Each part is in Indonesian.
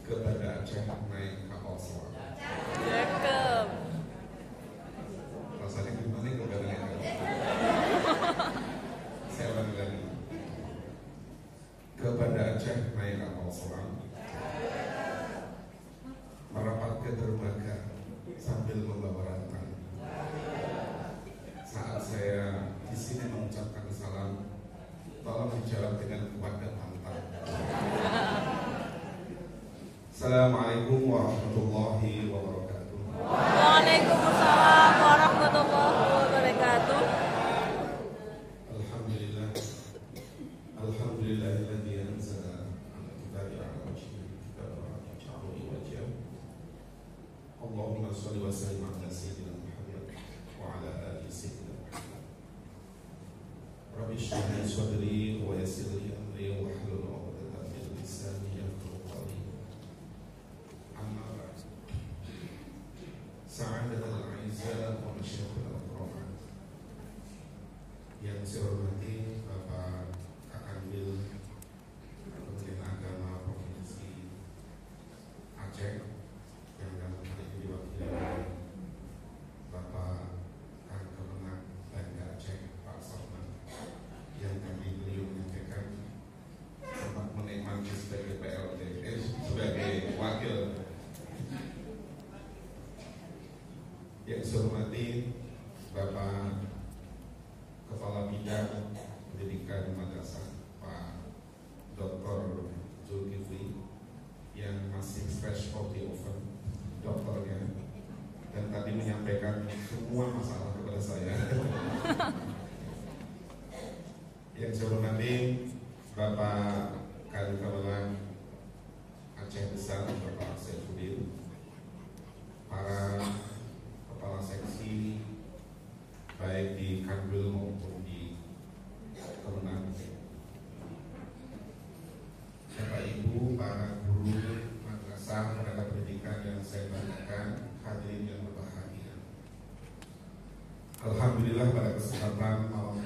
ke Banda Aceh naik kapal selam. Cakep. Rasanya gimana ke Banda Aceh? Saya ulangi lagi. Ke Banda Aceh naik kapal selam, merapat ke dermaga sambil membawa rantang. Saat saya di sini mengucapkan salam, tolong dijawab dengan kuat dan mantap. Assalamualaikum warahmatullahi wabarakatuh. Waalaikumsalam warahmatullahi wabarakatuh. Alhamdulillah, alhamdulillahilladzi anzala ala kitabi ala wajhihi kitaban yaj'aluhu wajhan. Allahumma shalli wa sallim ala sayyidina Muhammad wa ala ali sayyidina Muhammad. Rabbi shrah li sadri wa yassir li amri wahlul 'uqdatam min lisani yafqahu qawli. Amma ba'd. Sa'adatul a'izzah wa masyayikhul akram. Yang saya hormati Bapak Kakanwil Kementerian Agama Provinsi Aceh, yang dalam hal ini diwakili oleh Bapak Kang Kemenang Banda Aceh Pak Salman, yang kami beliau menyampaikan sempat menikmati sebagai PLT, sebagai wakil. Yang saya hormati Bapak Kepala Bidang Pendidikan Madrasah Pak Dr. Zulkifli, yang masih fresh from the oven dokternya, dan tadi menyampaikan semua masalah kepada saya. Yang saya hormati Bapak Kadif Kemenang Aceh Besar Bapak Saifuddin, para kepala seksi baik di Kanwil maupun di Kemenang, Bapak Ibu, para guru madrasah tenaga pendidikan yang saya banggakan, hadirin yang berbahagia. Alhamdulillah, pada kesempatan malam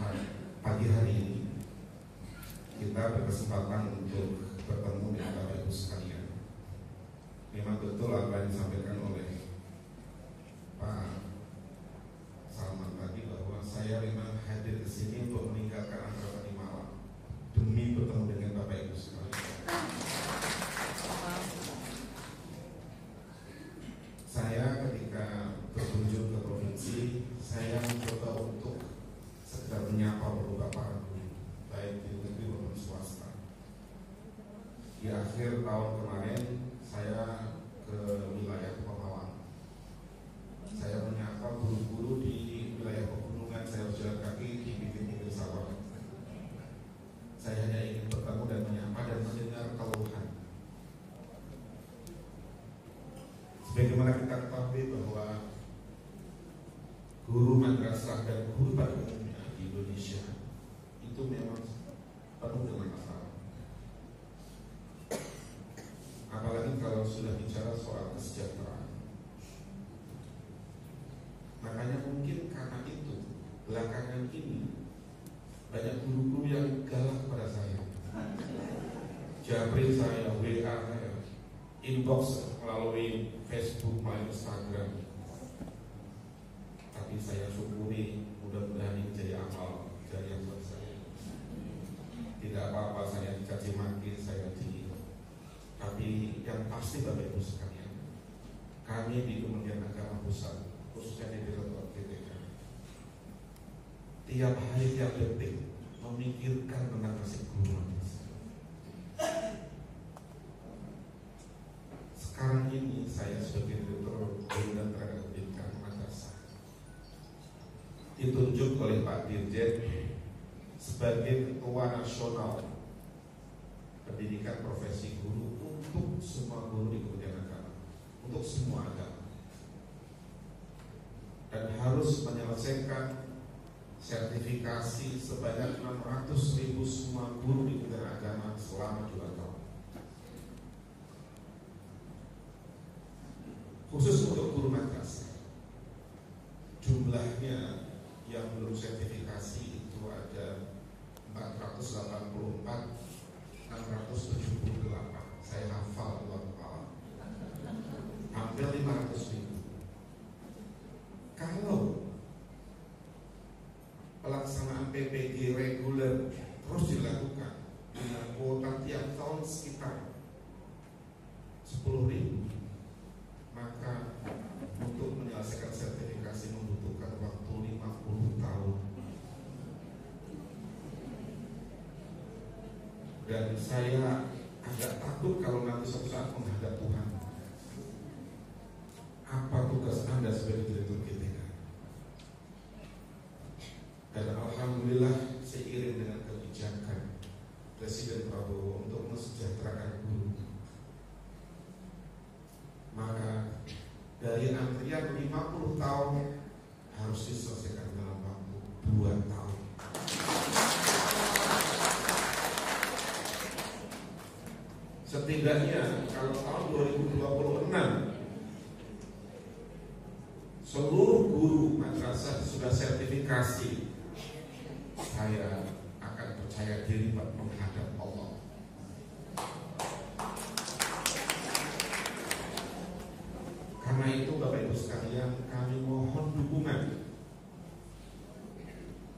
pagi hari ini kita berkesempatan untuk bertemu dengan Bapak Ibu sekalian. Memang betul apa yang disampaikan oleh Pak Salman tadi, bahwa saya memang hadir ke sini untuk meninggalkan angkatan di malam demi bertemu dengan Bapak Ibu sekalian. Saya ketika berkunjung ke provinsi, saya mencoba untuk sekedar menyapa beberapa guru, baik di negeri maupun swasta. Di akhir tahun kemarin saya ke wilayah Pemalang. Saya menyapa guru-guru di wilayah pegunungan. Saya berjalan kaki di pinggir-pinggir sawah. Saya hanya ingin bertemu dan menyapa dan mendengar keluhan. Sebagaimana kita ketahui bahwa guru madrasah dan guru pada umumnya di Indonesia itu memang penuh dengan masalah. Apalagi kalau sudah bicara soal kesejahteraan. Makanya mungkin karena itu belakangan ini banyak guru-guru yang galak pada saya, japri saya, WA saya, inbox melalui Facebook, melalui Instagram. Tapi saya syukuri, mudah-mudahan ini jadi amal jariah buat saya. Tidak apa-apa saya dicaci maki, tapi yang pasti Bapak Ibu sekalian, kami di Kementerian Agama Pusat, khususnya di Direktorat PTK, tiap hari, tiap detik memikirkan tentang nasib guru. Sekarang ini saya sebagai Direktur Guru dan Tenaga Pendidikan Madrasah ditunjuk oleh Pak Dirjen sebagai Ketua Nasional Pendidikan Profesi Guru untuk semua guru di Kementerian Agama, untuk semua agama, dan harus menyelesaikan sertifikasi sebanyak 600.000 semua guru di Kementerian Agama selama 2 tahun. Khusus untuk guru madrasah, jumlahnya yang belum sertifikasi itu ada 484, 678. Saya hafal Allah Ta'ala. saya agak takut kalau nanti suatu saat menghadap Tuhan. Apa tugas Anda sebagai direktur GTK? Dan alhamdulillah seiring dengan kebijakan Presiden Prabowo untuk mensejahterakan guru, maka dari antrian 50 tahun harus diselesaikan dalam waktu 2 tahun. Setidaknya kalau tahun 2026 seluruh guru madrasah sudah sertifikasi, saya akan percaya diri menghadap Allah. Karena itu Bapak Ibu sekalian, kami mohon dukungan,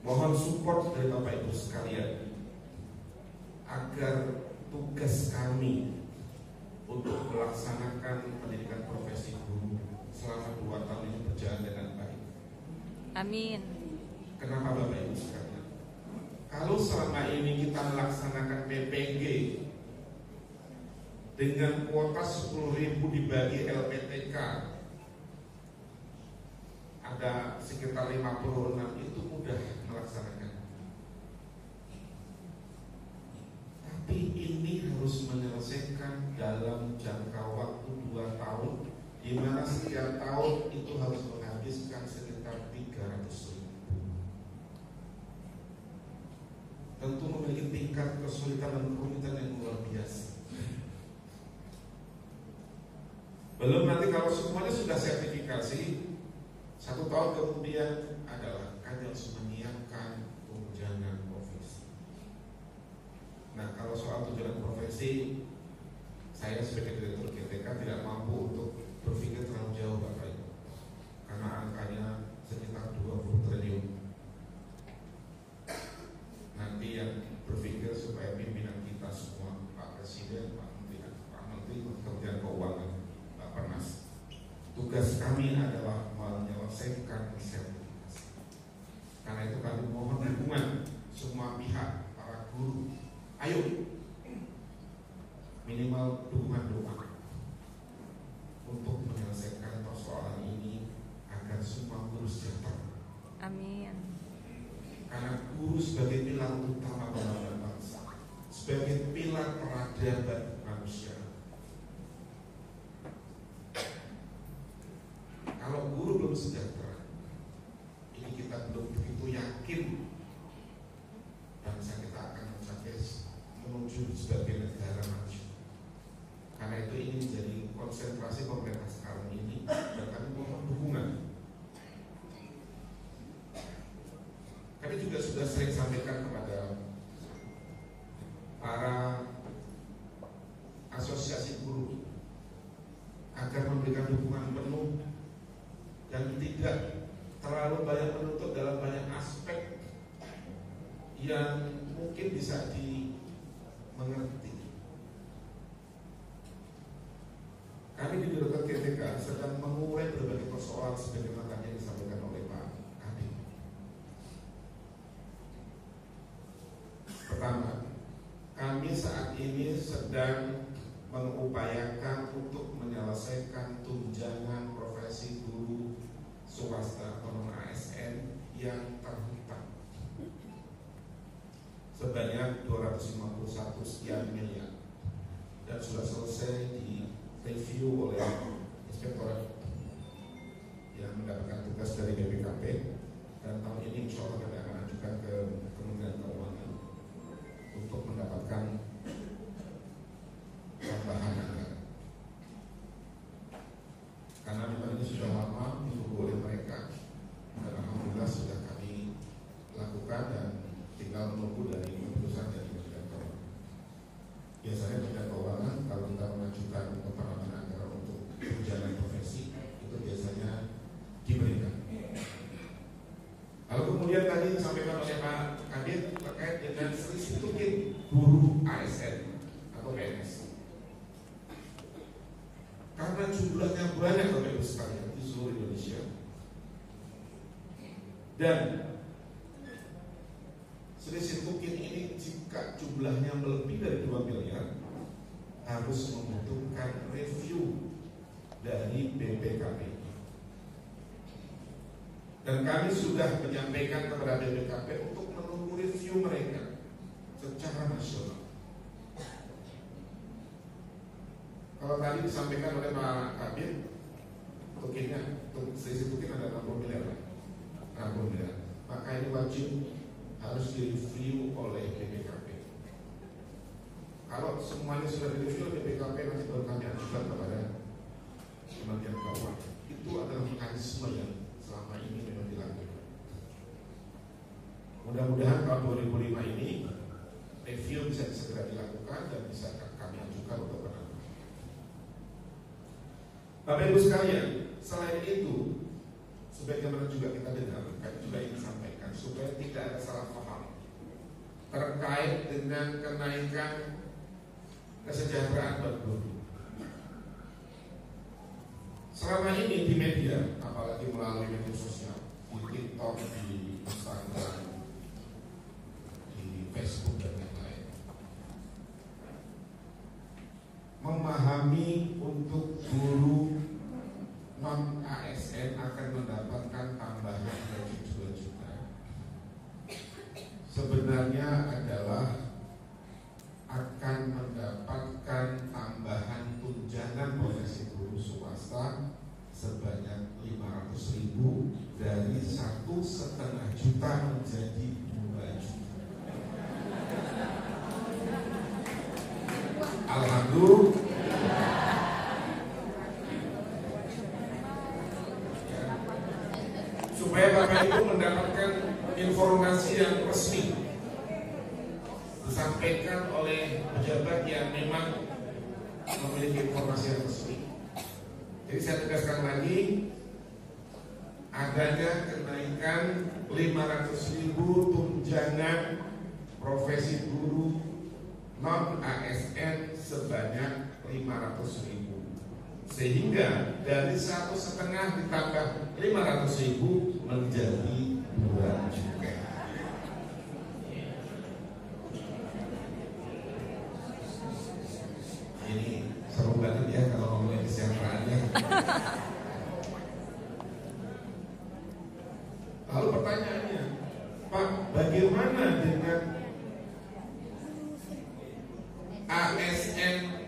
mohon support dari Bapak Ibu sekalian agar tugas kami untuk melaksanakan pendidikan profesi guru selama 2 tahun ini berjalan dengan baik. Amin. Kenapa Bapak Ibu sekalian? Kalau selama ini kita melaksanakan PPG dengan kuota 10.000 dibagi LPTK, ada sekitar 56, itu mudah melaksanakan. Tapi ini harus menyelesaikan dalam jangka waktu 2 tahun, di mana setiap tahun itu harus menghabiskan sekitar 300.000. Tentu memiliki tingkat kesulitan dan kerumitan yang luar biasa. Belum nanti kalau semuanya sudah sertifikasi, 1 tahun kemudian adalah kami harus menyiapkan tunjangan profesi. Nah, kalau soal tunjangan profesi, saya sebagai direktur GTK tidak mampu untuk berpikir terlalu jauh Bapak Ibu, karena angkanya sekitar 20 triliun. Nanti yang berpikir supaya pimpinan kita semua, Pak Presiden, Pak Menteri Kementerian Keuangan, Pak Pernas, tugas kami adalah menyelesaikan sertifikasi. Karena itu kami mohon dukungan semua pihak, para guru. Ayo, minimal dukungan doa untuk menyelesaikan persoalan ini agar semua guru sejahtera. Amin. Karena guru sebagai pilar utama pembangunan bangsa, sebagai pilar peradaban manusia. Kalau guru belum sejahtera, ini kita belum begitu yakin bangsa kita akan mencapai menuju sebagai negara maju. Karena itu ini menjadi konsentrasi pemerintah sekarang ini, dan kami mohon dukungan. Kami juga sudah sering sampaikan kepada para asosiasi guru agar memberikan dukungan penuh dan tidak terlalu banyak menuntut dalam banyak aspek yang mungkin bisa dimengerti. Kami di Direktur GTK sedang mengurai berbagai persoalan sebagaimana yang disampaikan oleh Pak Kadin. Pertama, kami saat ini sedang mengupayakan untuk menyelesaikan tunjangan profesi guru swasta atau non-ASN yang terhutang sebanyak 251 sekian miliar, dan sudah selesai di review oleh inspektorat yang mendapatkan tugas dari BPKP, dan tahun ini insya Allah kami akan ajukan ke Kementerian Keuangan untuk mendapatkan tambahan anggaran. Karena memang ini sudah lama ditunggu oleh mereka, dan alhamdulillah sudah kami lakukan dan tinggal menunggu dari keputusan dari Kementerian Keuangan. Biasanya Kementerian Keuangan kalau kita mengajukan penambahan anggaran untuk tunjangan profesi, itu biasanya diberikan. Lalu kemudian tadi disampaikan oleh Pak Kadin terkait dengan selisih tukin guru ASN atau PNS. Karena jumlahnya banyak Bapak Ibu sekalian di seluruh Indonesia, dan selisih tukin ini jika jika jumlahnya lebih dari 2 miliar harus membutuhkan review dari BPKP. Dan kami sudah menyampaikan kepada BPKP untuk menunggu review mereka secara nasional. Kalau tadi disampaikan oleh Pak Kabir, untuk selisih tukin ada 60 miliar, 60 miliar. Maka ini wajib harus direview oleh BPKP. Kalau semuanya sudah direview oleh BPKP, nanti baru kami ajukan kepada Kementerian Keuangan. Itu adalah mekanisme yang selama ini memang dilakukan. Mudah-mudahan tahun 2005 ini review bisa segera dilakukan dan bisa kami ajukan untuk penanganan. Bapak Ibu sekalian, selain itu, sebagaimana juga kita dengar, kami juga ingin sampaikan supaya tidak ada salah paham terkait dengan kenaikan kesejahteraan buruh. Selama ini di media, apalagi melalui media sosial, di TikTok, di Instagram, di Facebook dan lain-lain, memahami untuk guru non ASN akan mendapatkan tambahan gaji 2 juta. Sebenarnya adalah akan mendapatkan tambahan tunjangan profesi guru swasta sebanyak 500.000 dari 1,5 juta menjadi 2 juta. Alhamdulillah. Supaya Bapak Ibu mendapatkan informasi yang resmi disampaikan oleh pejabat yang memang memiliki informasi yang resmi. Jadi saya tegaskan lagi, adanya kenaikan 500.000 tunjangan profesi guru non ASN sebanyak 500.000, sehingga dari 1,5 ditambah 500.000 menjadi 2 juta. Ini seru banget ya kalau ngomongin kesejahteraannya. Lalu pertanyaannya, Pak, bagaimana dengan ASN,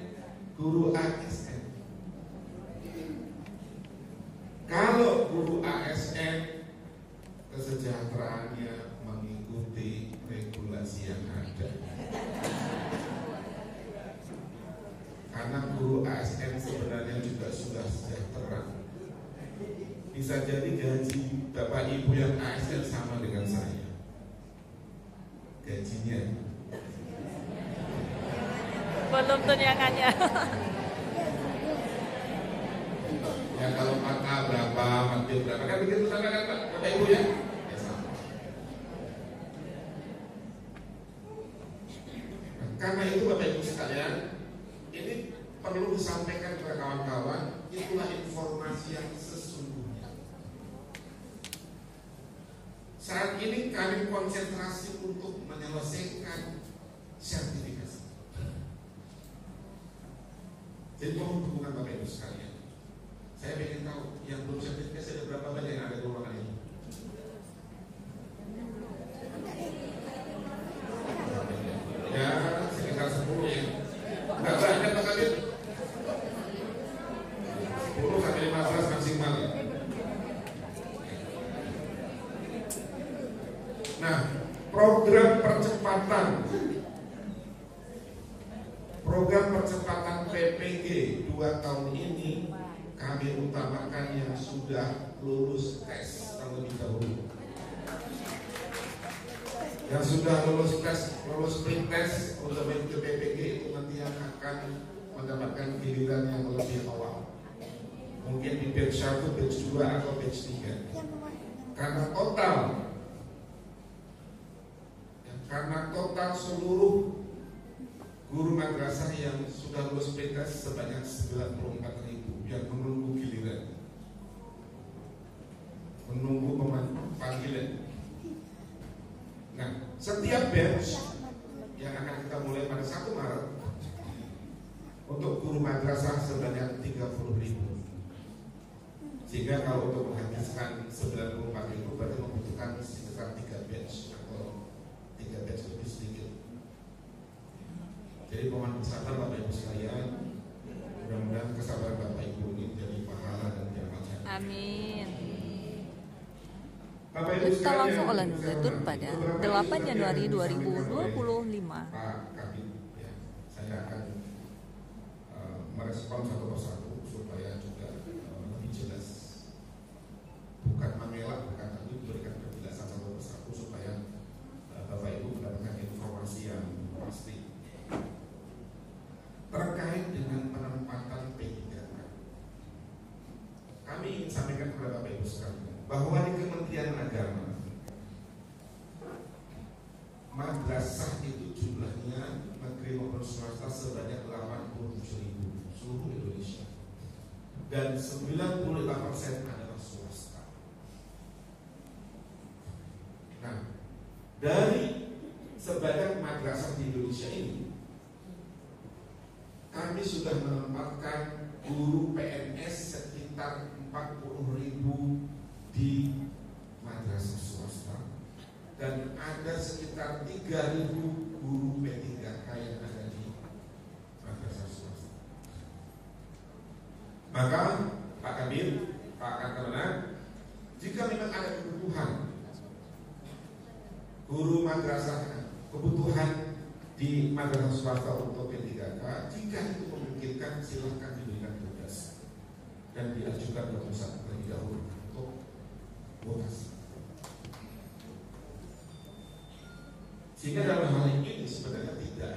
guru ASN? Kalau guru ASN kesejahteraannya mengikuti regulasi yang ada, karena guru ASN sebenarnya juga sudah sejahtera. Bisa jadi gaji Bapak Ibu yang ASN sama dengan saya. Gajinya belum tunjangannya. Ya kalau maka berapa, mati berapa, kan begitu sama kan Pak, Bapak Ibu ya? Ya sama. Nah, karena itu Bapak Ibu sekalian, ini perlu disampaikan kepada kawan-kawan, itulah informasi yang sesungguhnya. Saat ini kami konsentrasi untuk menyelesaikan sertifikasi. Jadi mohon dukungan Bapak Ibu sekalian. Saya ingin tahu yang belum sertifikasi ada berapa banyak yang ada di ruangan ini? Ya, sekitar 10 ya. Enggak banyak Pak Kabir. 10 sampai 15 maksimal ya. Nah, program percepatan PPG 2 tahun ini kami utamakan yang sudah lulus tes terlebih dahulu. Yang sudah lulus tes, lulus pre-tes untuk mengikuti PPG itu nanti yang akan mendapatkan giliran yang lebih awal. Mungkin di batch 1, batch 2 atau batch 3. Karena total seluruh guru madrasah yang sudah lulus pre-tes sebanyak 94.000 yang menunggu giliran, menunggu panggilan. Nah, setiap batch yang akan kita mulai pada 1 Maret untuk guru madrasah sebanyak 30.000. Sehingga kalau untuk menghabiskan 94 itu berarti membutuhkan sekitar 3 batch atau 3 batch lebih sedikit. Jadi mohon bersabar Bapak Ibu sekalian, mudah-mudahan kesabaran Bapak Ibu ini jadi pahala dan jamaah. Amin. Bapak Ibu Kita sekalian, langsung olah nuzatun pada 8 Januari 2025. Pak Kabid, ya, saya akan merespon satu persatu supaya juga lebih jelas, bukan mengelak, bukan, tapi memberikan penjelasan satu persatu supaya Bapak Ibu mendapatkan informasi yang pasti terkait dengan penempatan P3K. Kami ingin sampaikan kepada Bapak Ibu sekalian bahwa di Kementerian Agama madrasah itu jumlahnya negeri maupun swasta sebanyak 87.000 seluruh Indonesia, dan 95% adalah swasta. Nah, dari sebanyak madrasah di Indonesia ini, kami sudah menempatkan guru PNS sekitar 40.000 di madrasah swasta, dan ada sekitar 3.000 guru P3K yang ada di madrasah swasta. Maka Pak Kabir, Pak Kakak, jika memang ada kebutuhan guru madrasah, kebutuhan di madrasah swasta untuk P3K, jika itu memungkinkan silahkan diberikan tugas dan diajukan ke pusat terlebih dahulu untuk votasi. Sehingga dalam hal ini sebenarnya tidak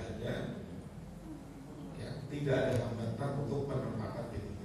ada hambatan untuk penempatan P3K.